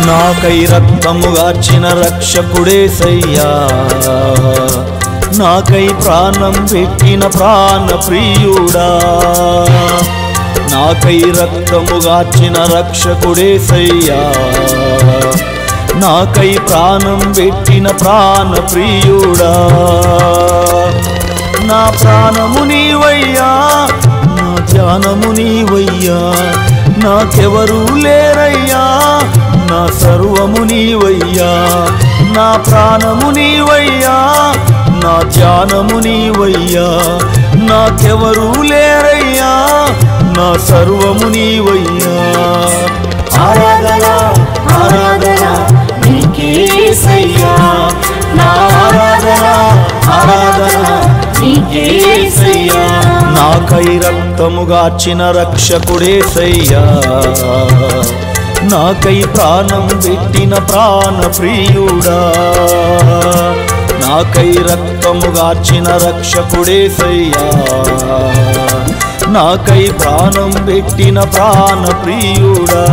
నాకై రక్తము గార్చిన రక్షకుడేసయ్యా, నాకై ప్రాణం పెట్టిన ప్రాణ ప్రియుడా, నాకై రక్తము గార్చిన రక్షకుడేసయ్యా, నాకై ప్రాణం పెట్టిన ప్రాణ ప్రియుడా. నా ప్రాణము నీవయ్యా, నా ధ్యానము నీవయ్యా, నాకెవరూ లేరయ్యా, నా సర్వము నీవయ్యా. నా ప్రాణము నీవయ్యా, నా ధ్యానము నీవయ్యా, నాకెవరూ లేరయ్యా, నా సర్వము నీవయ్యా. ఆరాధన ఆరాధన నీకేసయ్యా, నా ఆరాధన ఆరాధన నీకేసయ్యా. నాకై రక్తము గార్చిన రక్షకుడేసయ్యా, నాకై ప్రాణం పెట్టిన ప్రాణ ప్రియుడా, నాకై రక్తము గార్చిన రక్షకుడేసయ్యా, నాకై ప్రాణం పెట్టిన ప్రాణ ప్రియుడా.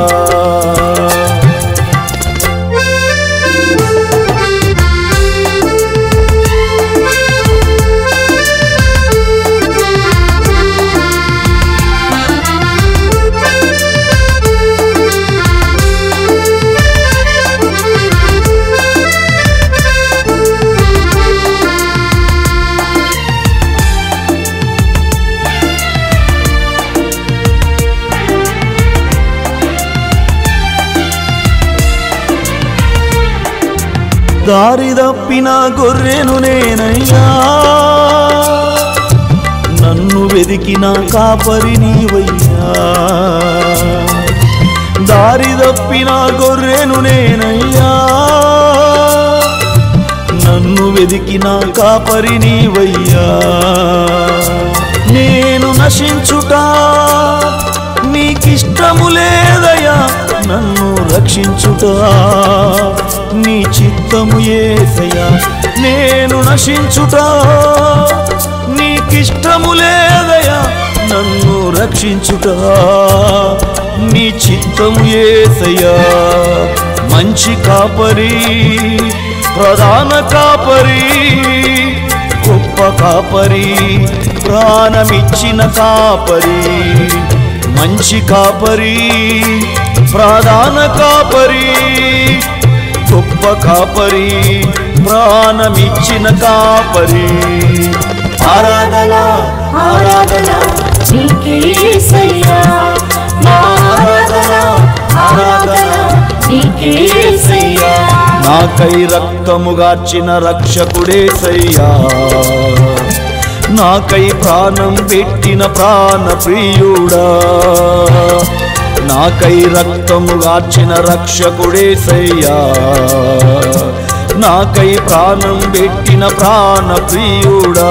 దారి తప్పిన గొర్రెను నేనయ్యా, నన్ను వెదికిన కాపరి నీవయ్యా. దారి తప్పిన గొర్రెను నేనయ్యా, నన్ను వెదికిన కాపరి నీవయ్యా. నేను నశించుట నీకిష్టము లేదయ్యా, నన్ను రక్షించుట నీ చిత్తము యేసయ్యా. నేను నశించుట నీకిష్టము లేదయ్యా, నన్ను రక్షించుట నీ చిత్తము యేసయ్యా. మంచి కాపరి, ప్రధాన కాపరి, గొప్ప కాపరి, ప్రాణమిచ్చిన కాపరి. మంచి కాపరి, ప్రధాన కాపరి, గొప్ప కాపరి, ప్రాణమిచ్చిన కాపరి. ఆరాధన ఆరాధన నీకేసయ్యా, నా ఆరాధన ఆరాధన నీకేసయ్యా. నాకై రక్తము గార్చిన రక్షకుడేసయ్యా, నాకై ప్రాణం పెట్టిన ప్రాణ ప్రియుడా, నాకై రక్తము గార్చిన రక్షకుడేసయ్యా, నాకై ప్రాణం పెట్టిన ప్రాణ ప్రియుడా.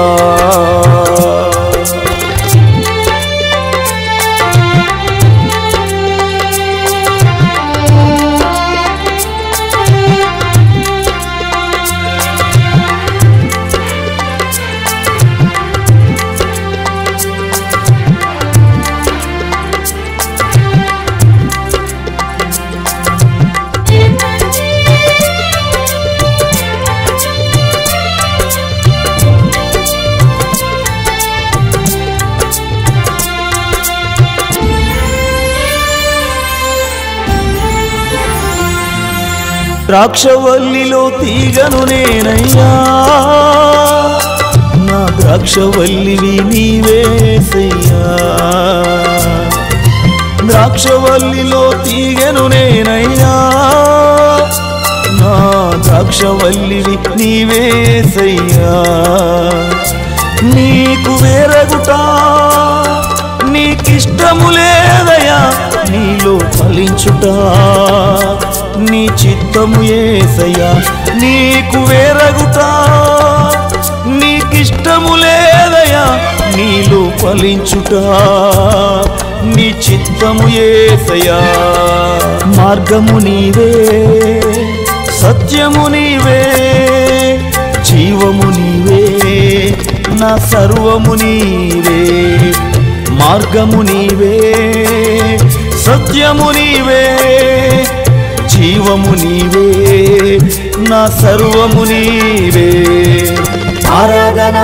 ద్రాక్షవల్లిలో తీగను నేనయ్యా, నా ద్రాక్షవల్లివి నీవేసయ్యా. ద్రాక్షవల్లిలో తీగను నేనయ్యా, నా ద్రాక్షవల్లివి నీవేసయ్యా. నీకు వేరగుట నీకిష్టము లేదయ్యా, నీలో ఫలించుట నీ చిత్తము యేసయ్యా. నీకు వేరగుట నీకిష్టము లేదయ్యా, నీలో ఫలించుట నీ చిత్తము యేసయ్యా. మార్గము నీవే, సత్యము నీవే, జీవము నీవే, నా సర్వము నీవే. మార్గము నీవే, సత్యము నీవే, జీవము నీవే నా సర్వము నీవే ఆరాధన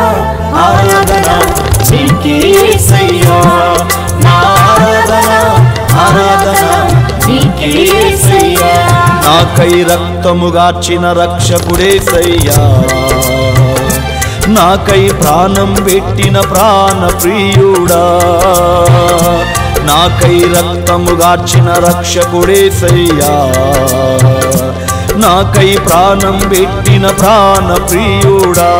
ఆరాధన నీకే యేసయ్యా నా ఆరాధన ఆరాధన నీకే యేసయ్యా నాకై రక్తము గార్చిన రక్షకుడేసయ్యా నాకై ప్రాణం పెట్టిన ప్రాణ ప్రియుడా నాకై రక్తము గార్చిన రక్షకుడేసయ్యా నాకై ప్రాణం పెట్టిన ప్రాణ ప్రియుడా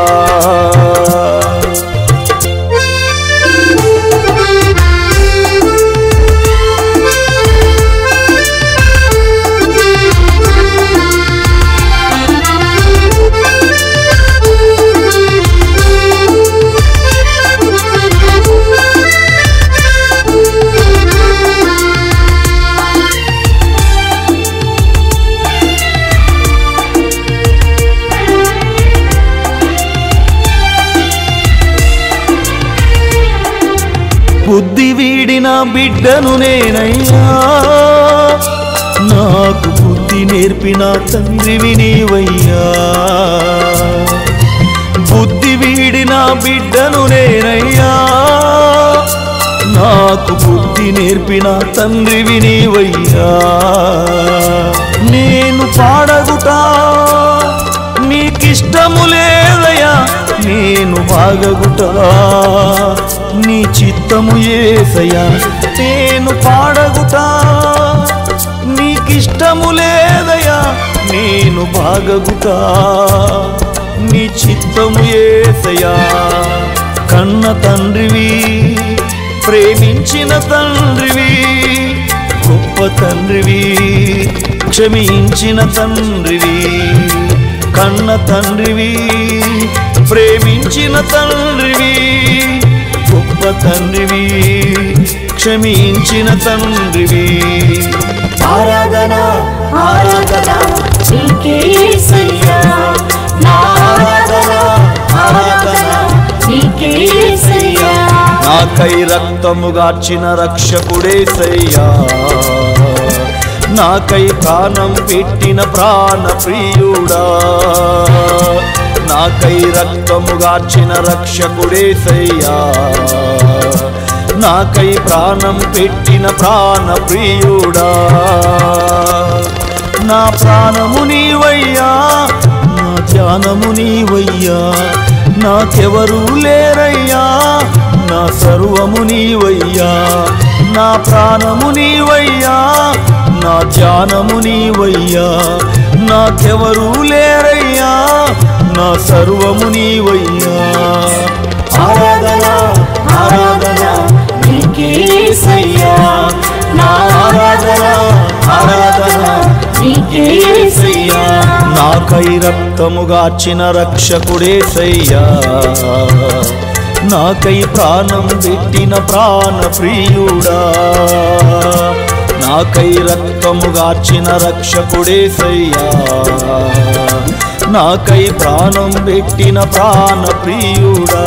బుద్ధి వీడిన బిడ్డను నేనయ్యా నాకు బుద్ధి నేర్పిన తండ్రివి నీవయ్యా బుద్ధి వీడిన బిడ్డను నేనయ్యా నాకు బుద్ధి నేర్పిన తండ్రివి నీవయ్యా నేను పాడగుటా నీకిష్టము లేదయ్యా నేను బాగగుటా నీ చిత్తము యేసయ్యా నేను పాడగుటా నీకిష్టము లేదయ్యా నేను బాగగుటా నీ చిత్తము యేసయ్యా కన్న తండ్రివి ప్రేమించిన తండ్రివి గొప్ప తండ్రివి క్షమించిన తండ్రివి కన్న తండ్రివి ప్రేమించిన తండ్రివి గొప్ప తండ్రివి క్షమించిన తండ్రివి ఆరాధన ఆరాధన నీకే యేసయ్యా నా ఆరాధన ఆరాధన నీకే యేసయ్యా నాకై రక్తము గార్చిన రక్షకుడేసయ్యా నాకై ప్రాణం పెట్టిన ప్రాణ ప్రియుడా నాకై రక్తము గార్చిన రక్షకుడేసయ్యా నాకై ప్రాణం పెట్టిన ప్రాణ ప్రియుడా నా ప్రాణము నీవయ్యా నా ధ్యానము నీవయ్యా నాకెవరూ లేరయ్యా నా సర్వము నీవయ్యా నా ప్రాణము నీవయ్యా నా ధ్యానము నీవయ్యా నాకెవరూ లేరయ్యా నా సర్వము నీవయ్యా ఆరాధన ఆరాధన నీకే యేసయ్యా నా ఆరాధన ఆరాధన నీకే యేసయ్యా నాకై రక్తము గార్చిన రక్షకుడేసయ్యా నాకై ప్రాణం పెట్టిన ప్రాణ ప్రియుడా నాకై రక్తము గార్చిన రక్షకుడేసయ్యా నాకై ప్రాణం పెట్టిన ప్రాణ ప్రియుడా